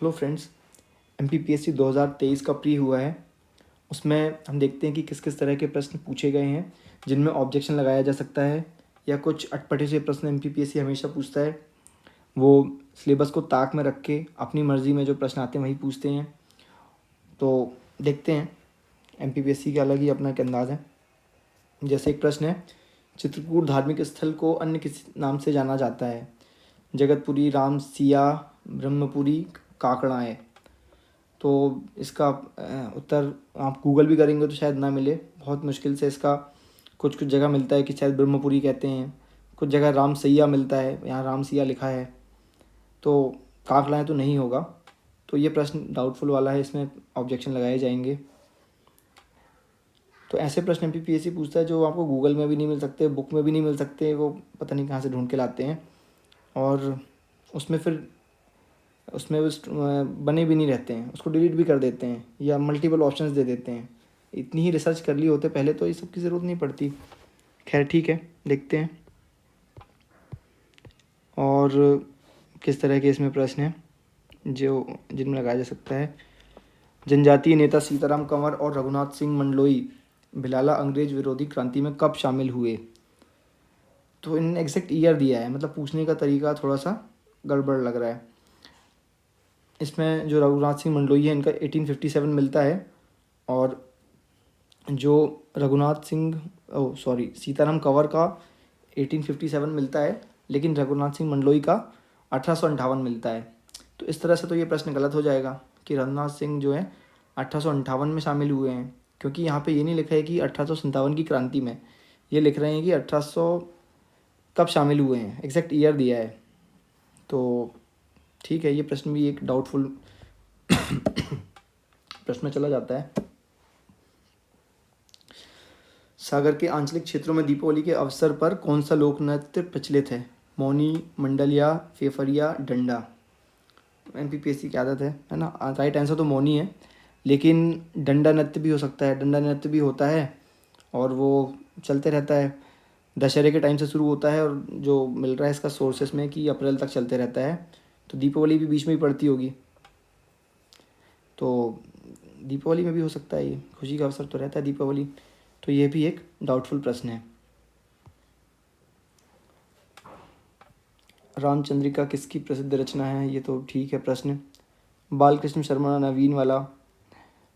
Hello friends, MPPSC 2023 का pre हुआ है। उसमें हम देखते हैं कि किस किस तरह के प्रश्न पूछे गए हैं जिनमें ऑब्जेक्शन लगाया जा सकता है, या कुछ अटपटे से प्रश्न एमपीपीएससी हमेशा पूछता है। वो सिलेबस को ताक में रख के अपनी मर्ज़ी में जो प्रश्न आते हैं वही पूछते हैं। तो देखते हैं, एमपीपीएससी का अलग ही अपना एक अंदाज़ है। जैसे एक प्रश्न है, चित्रकूट धार्मिक स्थल को अन्य किस नाम से जाना जाता है? जगतपुरी, रामसिया, ब्रह्मपुरी, काकड़ाएँ। तो इसका उत्तर आप गूगल भी करेंगे तो शायद ना मिले, बहुत मुश्किल से इसका कुछ कुछ जगह मिलता है कि शायद ब्रह्मपुरी कहते हैं, कुछ जगह रामसैया मिलता है, यहाँ रामसिया लिखा है। तो काकलाएँ तो नहीं होगा। तो ये प्रश्न डाउटफुल वाला है, इसमें ऑब्जेक्शन लगाए जाएंगे। तो ऐसे प्रश्न एमपीपीएससी पूछता है जो आपको गूगल में भी नहीं मिल सकते, बुक में भी नहीं मिल सकते, वो पता नहीं कहाँ से ढूंढ के लाते हैं। और उसमें फिर उसमें बने भी नहीं रहते हैं, उसको डिलीट भी कर देते हैं या मल्टीपल ऑप्शंस दे देते हैं। इतनी ही रिसर्च कर ली होते पहले तो ये सब की ज़रूरत नहीं पड़ती। खैर ठीक है, देखते हैं और किस तरह के इसमें प्रश्न हैं जो जिनमें लगाया जा सकता है। जनजातीय नेता सीताराम कंवर और रघुनाथ सिंह मंडलोई भिलाला अंग्रेज विरोधी क्रांति में कब शामिल हुए? तो इन एग्जैक्ट ईयर दिया है, मतलब पूछने का तरीका थोड़ा सा गड़बड़ लग रहा है। इसमें जो रघुनाथ सिंह मंडलोई है इनका 1857 मिलता है, और जो रघुनाथ सिंह सीताराम कंवर का 1857 मिलता है, लेकिन रघुनाथ सिंह मंडलोई का 1858 मिलता है। तो इस तरह से तो ये प्रश्न गलत हो जाएगा कि रघुनाथ सिंह जो है 1858 में शामिल हुए हैं, क्योंकि यहाँ पे ये नहीं लिखा है कि 1857 की क्रांति में, ये लिख रहे हैं कि 1800 कब शामिल हुए हैं, एग्जैक्ट ईयर दिया है। तो ठीक है, ये प्रश्न भी एक डाउटफुल प्रश्न में चला जाता है। सागर के आंचलिक क्षेत्रों में दीपावली के अवसर पर कौन सा लोक नृत्य प्रचलित है? मौनी, मंडलिया, फेफरिया, डंडा। एमपीपीएससी की आदत है ना। राइट आंसर तो मौनी है, लेकिन डंडा नृत्य भी हो सकता है, डंडा नृत्य भी होता है और वो चलते रहता है। दशहरे के टाइम से शुरू होता है और जो मिल रहा है इसका सोर्सेस में कि अप्रैल तक चलते रहता है। तो दीपावली भी बीच में ही पड़ती होगी, तो दीपावली में भी हो सकता है, ये खुशी का अवसर तो रहता है दीपावली। तो ये भी एक डाउटफुल प्रश्न है। रामचंद्रिका किसकी प्रसिद्ध रचना है? ये तो ठीक है प्रश्न। बालकृष्ण शर्मा नवीन वाला,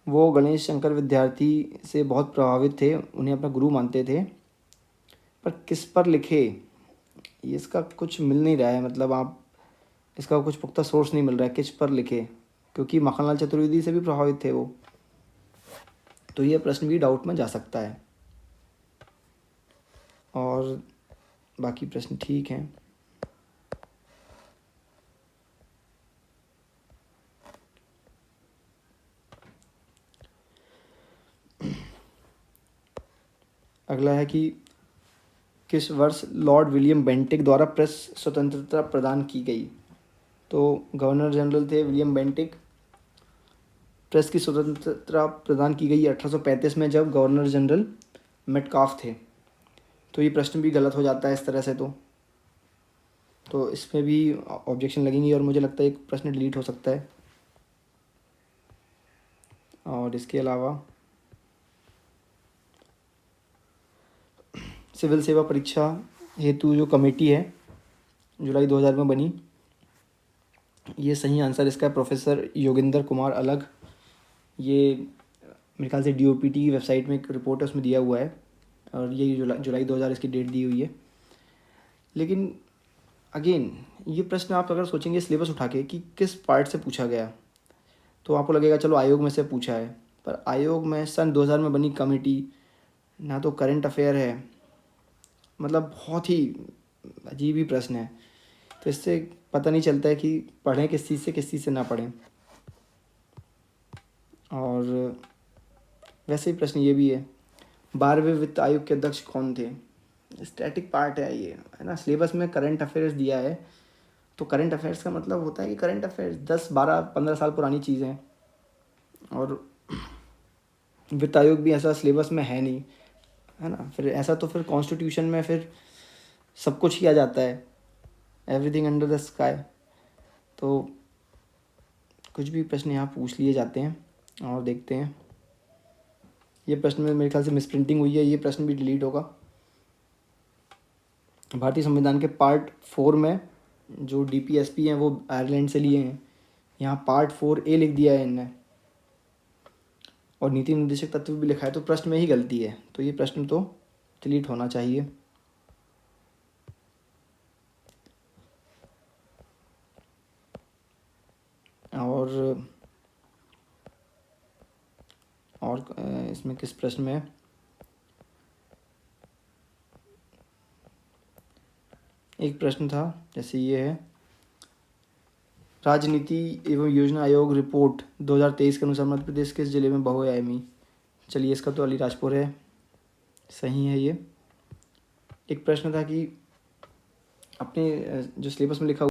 वो गणेश शंकर विद्यार्थी से बहुत प्रभावित थे, उन्हें अपना गुरु मानते थे, पर किस पर लिखे ये इसका कुछ मिल नहीं रहा है। मतलब आप इसका कुछ पुख्ता सोर्स नहीं मिल रहा है किस पर लिखे, क्योंकि माखनलाल चतुर्वेदी से भी प्रभावित थे वो। तो ये प्रश्न भी डाउट में जा सकता है, और बाकी प्रश्न ठीक हैं। अगला है कि किस वर्ष लॉर्ड विलियम बेंटिक द्वारा प्रेस स्वतंत्रता प्रदान की गई? तो गवर्नर जनरल थे विलियम बेंटिक। प्रेस की स्वतंत्रता प्रदान की गई 1835 में, जब गवर्नर जनरल मेटकाफ थे। तो ये प्रश्न भी गलत हो जाता है इस तरह से। तो इसमें भी ऑब्जेक्शन लगेंगी और मुझे लगता है एक प्रश्न डिलीट हो सकता है। और इसके अलावा सिविल सेवा परीक्षा हेतु जो कमेटी है जुलाई 2000 में बनी, ये सही आंसर इसका है प्रोफेसर योगिंदर कुमार अलग। ये मेरे ख्याल से डीओपीटी की वेबसाइट में एक रिपोर्ट है, उसमें दिया हुआ है, और ये जुलाई 2000 इसकी डेट दी हुई है। लेकिन अगेन ये प्रश्न आप अगर सोचेंगे सिलेबस उठा के कि किस पार्ट से पूछा गया, तो आपको लगेगा चलो आयोग में से पूछा है, पर आयोग में सन 2000 में बनी कमेटी, ना तो करंट अफेयर है, मतलब बहुत ही अजीब ही प्रश्न है। तो इससे पता नहीं चलता है कि पढ़ें किस चीज़ से, किस चीज़ से ना पढ़ें। और वैसे ही प्रश्न ये भी है, 12वें वित्त आयोग के अध्यक्ष कौन थे? स्टैटिक पार्ट है ये, है ना। सिलेबस में करंट अफेयर्स दिया है, तो करंट अफेयर्स का मतलब होता है कि करंट अफेयर्स 10 12 15 साल पुरानी चीज़ें हैं। और वित्त आयोग भी ऐसा सिलेबस में है नहीं, है ना। फिर ऐसा तो फिर कॉन्स्टिट्यूशन में फिर सब कुछ किया जाता है, एवरीथिंग अंडर द स्काई। तो कुछ भी प्रश्न यहाँ पूछ लिए जाते हैं और देखते हैं। ये प्रश्न में मेरे ख्याल से मिसप्रिंटिंग हुई है, ये प्रश्न भी डिलीट होगा। भारतीय संविधान के पार्ट 4 में जो डीपीएसपी हैं वो आयरलैंड से लिए हैं, यहाँ पार्ट 4A लिख दिया है इनने, और नीति निर्देशक तत्व भी लिखा है, तो प्रश्न में ही गलती है, तो ये प्रश्न तो डिलीट होना चाहिए। और इसमें किस प्रश्न में है? एक प्रश्न था जैसे ये है, राजनीति एवं योजना आयोग रिपोर्ट 2023 के अनुसार मध्य प्रदेश किस जिले में बहुआयामी? चलिए, इसका तो अलीराजपुर है, सही है ये। एक प्रश्न था कि अपने जो सिलेबस में लिखा